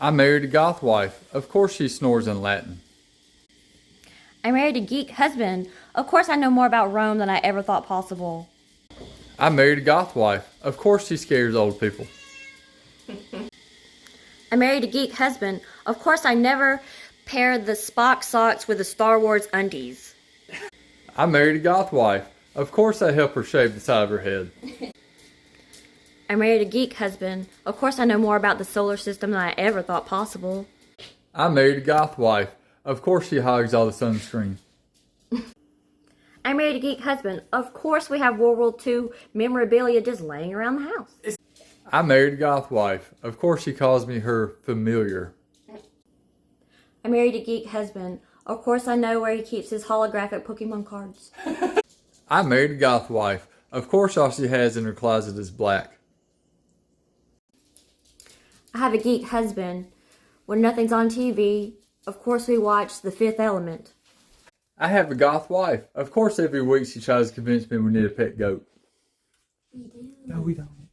I married a goth wife. Of course she snores in Latin. I married a geek husband. Of course I know more about Rome than I ever thought possible. I married a goth wife. Of course she scares old people. I married a geek husband. Of course I never paired the Spock socks with the Star Wars undies. I married a goth wife. Of course I help her shave the side of her head. I married a geek husband. Of course I know more about the solar system than I ever thought possible. I married a goth wife. Of course she hogs all the sunscreen. I married a geek husband. Of course we have World War II memorabilia just laying around the house. I married a goth wife. Of course she calls me her familiar. I married a geek husband. Of course I know where he keeps his holographic Pokemon cards. I married a goth wife. Of course all she has in her closet is black. I have a geek husband. When nothing's on TV, of course we watch The Fifth Element. I have a goth wife. Of course every week she tries to convince me we need a pet goat. We do. No, we don't.